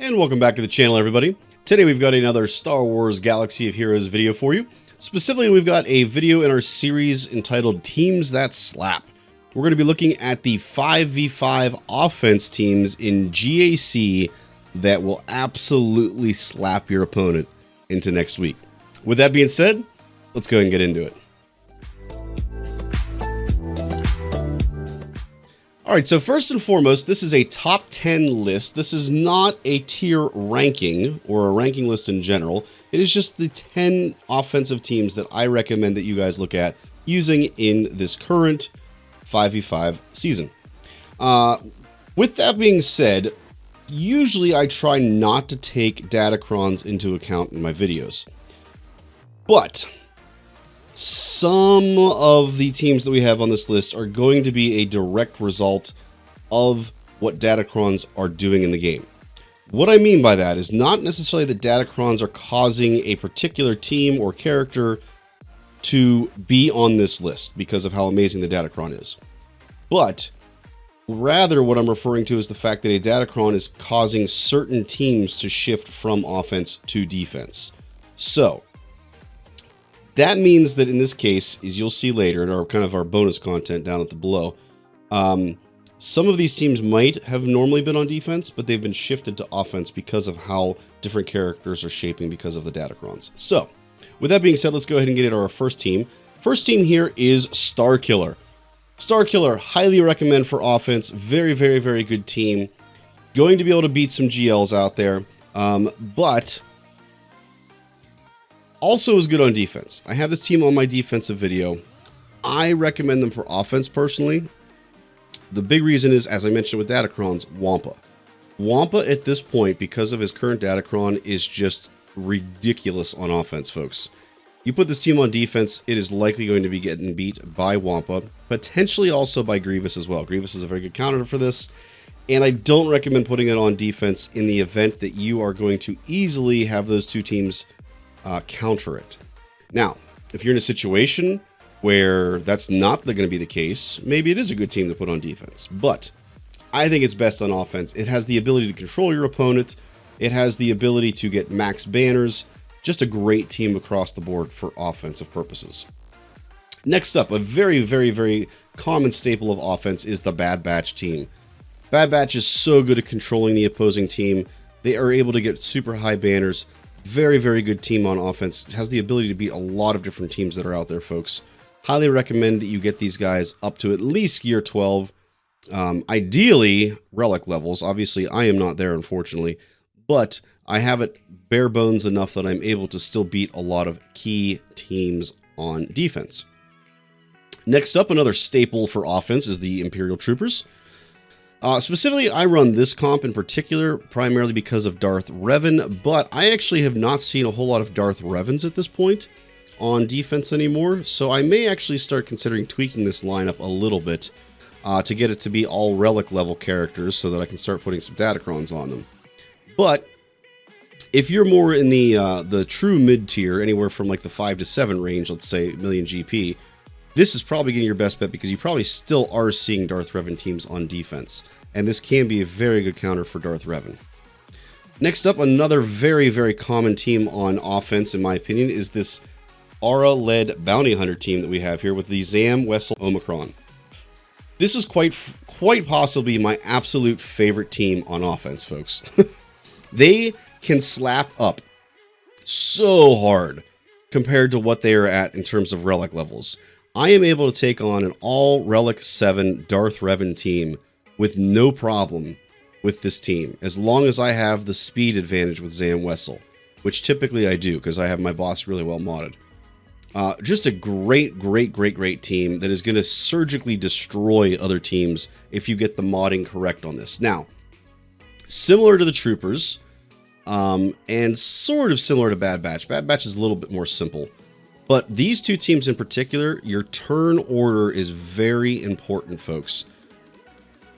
And welcome back to the channel, everybody. Today we've got another Star Wars Galaxy of Heroes video for you. Specifically, we've got a video in our series entitled Teams That Slap. We're going to be looking at the 5v5 offense teams in GAC that will absolutely slap your opponent into next week. With that being said, let's go ahead and get into it. Alright, so first and foremost, this is a top 10 list. This is not a tier ranking or a ranking list in general. It is just the 10 offensive teams that I recommend that you guys look at using in this current 5v5 season. With that being said, usually I try not to take datacrons into account in my videos. But some of the teams that we have on this list are going to be a direct result of what datacrons are doing in the game. What I mean by that is not necessarily that datacrons are causing a particular team or character to be on this list because of how amazing the datacron is. But rather what I'm referring to is the fact that a datacron is causing certain teams to shift from offense to defense. So that means that in this case, as you'll see later in our kind of our bonus content down at the below, some of these teams might have normally been on defense, but they've been shifted to offense because of how different characters are shaping because of the datacrons. So with that being said, let's go ahead and get into our first team. First team here is Starkiller. Starkiller, highly recommend for offense. Very, very, very good team. Going to be able to beat some GLs out there, but also is good on defense. I have this team on my defensive video. I recommend them for offense personally. The big reason is, as I mentioned with datacrons, Wampa. Wampa at this point, because of his current datacron, is just ridiculous on offense, folks. You put this team on defense, it is likely going to be getting beat by Wampa, potentially also by Grievous as well. Grievous is a very good counter for this, and I don't recommend putting it on defense in the event that you are going to easily have those two teams counter it. Now, if you're in a situation where that's not going to be the case, maybe it is a good team to put on defense. But I think it's best on offense. It has the ability to control your opponent. It has the ability to get max banners. Just a great team across the board for offensive purposes. Next up, a very, very, very common staple of offense is the Bad Batch team. Bad Batch is so good at controlling the opposing team. They are able to get super high banners. Very, very good team on offense. It has the ability to beat a lot of different teams that are out there, folks. Highly recommend that you get these guys up to at least Gear 12. Ideally, Relic levels. Obviously, I am not there, unfortunately. But I have it bare bones enough that I'm able to still beat a lot of key teams on defense. Next up, another staple for offense is the Imperial Troopers. Specifically, I run this comp in particular primarily because of Darth Revan, but I actually have not seen a whole lot of Darth Revans at this point on defense anymore, so I may actually start considering tweaking this lineup a little bit to get it to be all Relic level characters so that I can start putting some datacrons on them. But if you're more in the true mid-tier, anywhere from like the 5 to 7 range, let's say million GP, this is probably getting your best bet because you probably still are seeing Darth Revan teams on defense. And this can be a very good counter for Darth Revan. Next up, another very, very common team on offense, in my opinion, is this Aura-led bounty hunter team that we have here with the Zam Wesell Omicron. This is quite possibly my absolute favorite team on offense, folks. They can slap up so hard compared to what they are at in terms of Relic levels. I am able to take on an all Relic 7 Darth Revan team with no problem with this team, as long as I have the speed advantage with Zam Wesell, which typically I do because I have my boss really well modded. Just a great team that is going to surgically destroy other teams if you get the modding correct on this. Now, similar to the Troopers, and sort of similar to Bad Batch. Bad Batch is a little bit more simple. But these two teams in particular, your turn order is very important, folks.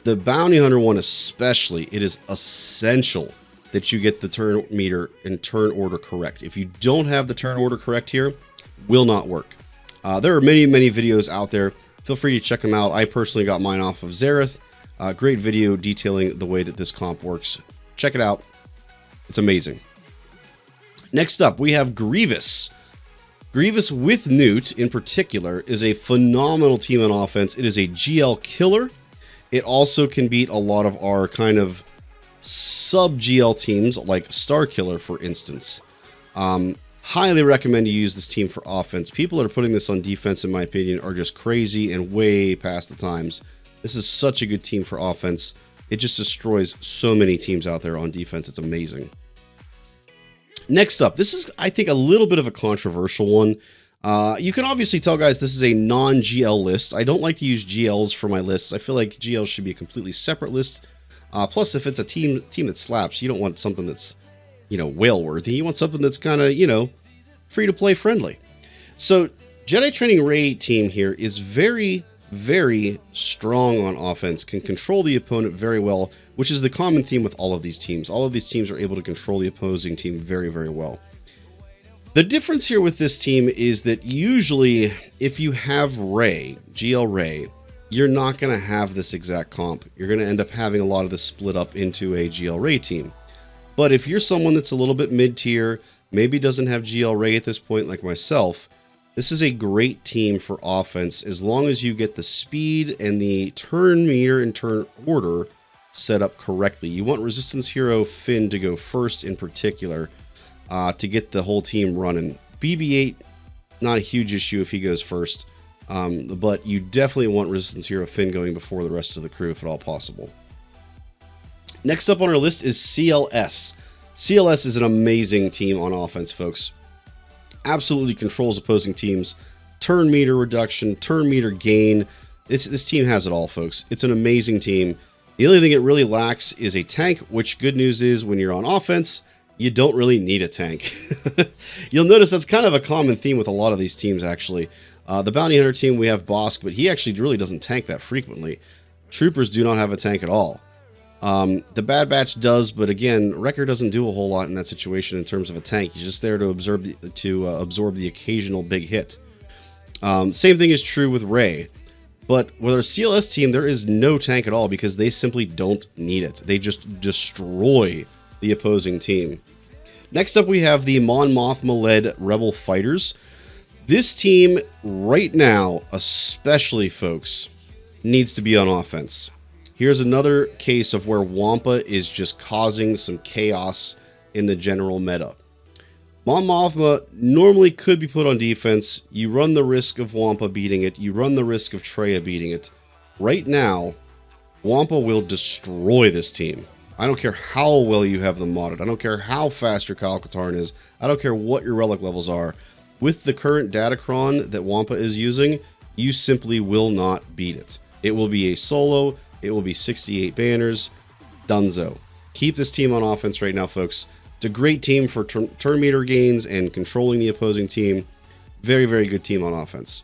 The Bounty Hunter one especially, it is essential that you get the turn meter and turn order correct. If you don't have the turn order correct here, will not work. There are many videos out there. Feel free to check them out. I personally got mine off of Zareth. Great video detailing the way that this comp works. Check it out. It's amazing. Next up, we have Grievous. Grievous with Newt in particular is a phenomenal team on offense. It is a GL killer. It also can beat a lot of our kind of sub-GL teams like Star Killer, for instance. Highly recommend you use this team for offense. People that are putting this on defense, in my opinion, are just crazy and way past the times. This is such a good team for offense. It just destroys so many teams out there on defense. It's amazing. Next up, this is, I think, a little bit of a controversial one. You can obviously tell, guys, this is a non-GL list. I don't like to use GLs for my lists. I feel like GLs should be a completely separate list. Plus, if it's a team that slaps, you don't want something that's, you know, whale-worthy. You want something that's kind of, you know, free-to-play friendly. So, Jedi Training Ray team here is very, very strong on offense, can control the opponent very well, which is the common theme with all of these teams. All of these teams are able to control the opposing team very, very well. The difference here with this team is that usually if you have Ray, GL Ray, you're not going to have this exact comp. You're going to end up having a lot of this split up into a GL Ray team. But if you're someone that's a little bit mid-tier, maybe doesn't have GL Ray at this point like myself, this is a great team for offense as long as you get the speed and the turn meter and turn order set up correctly. You want Resistance Hero Finn to go first in particular to get the whole team running. BB-8, not a huge issue if he goes first, but you definitely want Resistance Hero Finn going before the rest of the crew if at all possible. Next up on our list is CLS. CLS is an amazing team on offense, folks. Absolutely controls opposing teams. Turn meter reduction, turn meter gain. This team has it all, folks. It's an amazing team. The only thing it really lacks is a tank, which good news is when you're on offense, you don't really need a tank. You'll notice that's kind of a common theme with a lot of these teams, actually. The Bounty Hunter team, we have Bosk, but he actually really doesn't tank that frequently. Troopers do not have a tank at all. The Bad Batch does, but again, Wrecker doesn't do a whole lot in that situation in terms of a tank. He's just there to absorb the occasional big hit. Same thing is true with Rey. But with our CLS team, there is no tank at all because they simply don't need it. They just destroy the opposing team. Next up, we have the Mon Mothma-led Rebel Fighters. This team right now, especially, folks, needs to be on offense. Here's another case of where Wampa is just causing some chaos in the general meta. Mon Mothma normally could be put on defense. You run the risk of Wampa beating it. You run the risk of Traya beating it. Right now, Wampa will destroy this team. I don't care how well you have them modded. I don't care how fast your Kyle Katarn is. I don't care what your relic levels are. With the current Datacron that Wampa is using, you simply will not beat it. It will be a solo. It will be 68 banners. Dunzo. Keep this team on offense right now, folks. It's a great team for turn meter gains and controlling the opposing team. Very, very good team on offense.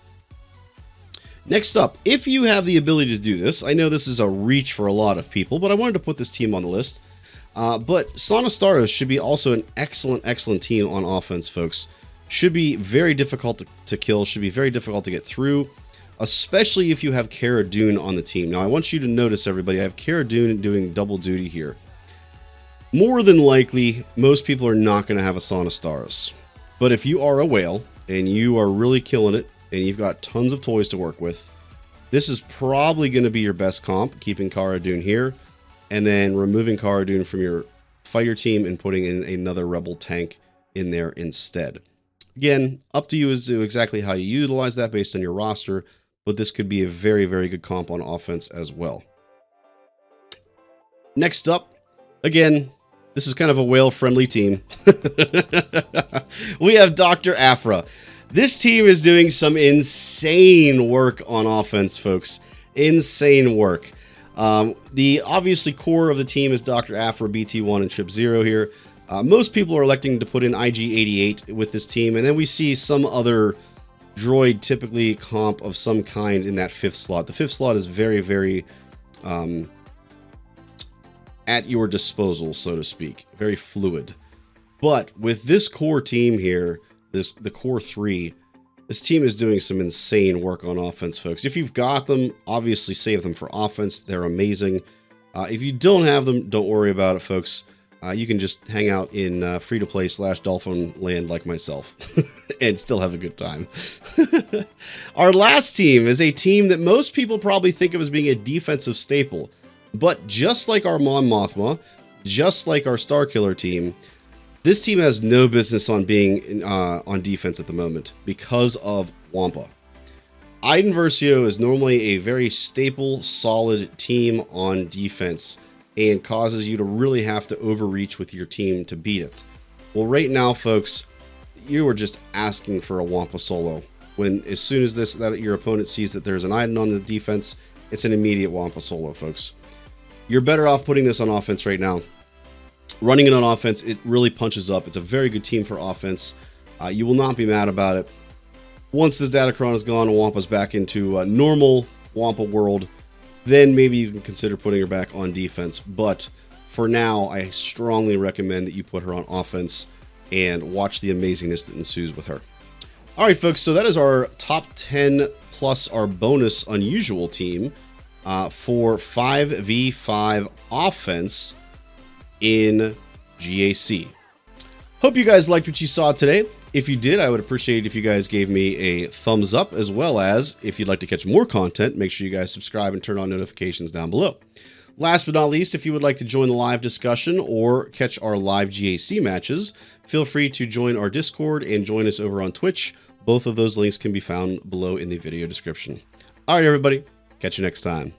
Next up, if you have the ability to do this, I know this is a reach for a lot of people, but I wanted to put this team on the list. But Sana Staros should be also an excellent, excellent team on offense, folks. Should be very difficult to kill, should be very difficult to get through, especially if you have Cara Dune on the team. Now, I want you to notice, everybody, I have Cara Dune doing double duty here. More than likely, most people are not going to have a Sana Staros. But if you are a whale, and you are really killing it, and you've got tons of toys to work with, this is probably going to be your best comp, keeping Cara Dune here, and then removing Cara Dune from your fighter team and putting in another Rebel tank in there instead. Again, up to you as to exactly how you utilize that based on your roster, but this could be a very, very good comp on offense as well. Next up, again, this is kind of a whale-friendly team. We have Dr. Aphra. This team is doing some insane work on offense, folks. Insane work. The obviously core of the team is Dr. Aphra, BT1, and Trip 0 here. Most people are electing to put in IG-88 with this team, and then we see some other droid, typically comp of some kind, in that fifth slot. The fifth slot is very, very at your disposal, so to speak. Very fluid. But with this core team here, the core three, this team is doing some insane work on offense, folks. If you've got them, obviously save them for offense. They're amazing. If you don't have them, don't worry about it, folks. you can just hang out in free-to-play / Dolphin land like myself and still have a good time. Our last team is a team that most people probably think of as being a defensive staple. But just like our Mon Mothma, just like our Starkiller team, this team has no business on being on defense at the moment because of Wampa. Iden Versio is normally a very staple, solid team on defense and causes you to really have to overreach with your team to beat it. Well, right now, folks, you are just asking for a Wampa solo. When as soon as that your opponent sees that there's an Iden on the defense, it's an immediate Wampa solo, folks. You're better off putting this on offense right now. Running it on offense, it really punches up. It's a very good team for offense. You will not be mad about it. Once this Datacron is gone and Wampa's back into normal Wampa world, then maybe you can consider putting her back on defense. But for now, I strongly recommend that you put her on offense and watch the amazingness that ensues with her. All right, folks, so that is our top 10 plus our bonus unusual team for 5v5 offense in GAC. Hope you guys liked what you saw today. If you did, I would appreciate it if you guys gave me a thumbs up, as well as if you'd like to catch more content, make sure you guys subscribe and turn on notifications down below. Last but not least, if you would like to join the live discussion or catch our live GAC matches, feel free to join our Discord and join us over on Twitch. Both of those links can be found below in the video description. All right, everybody, catch you next time.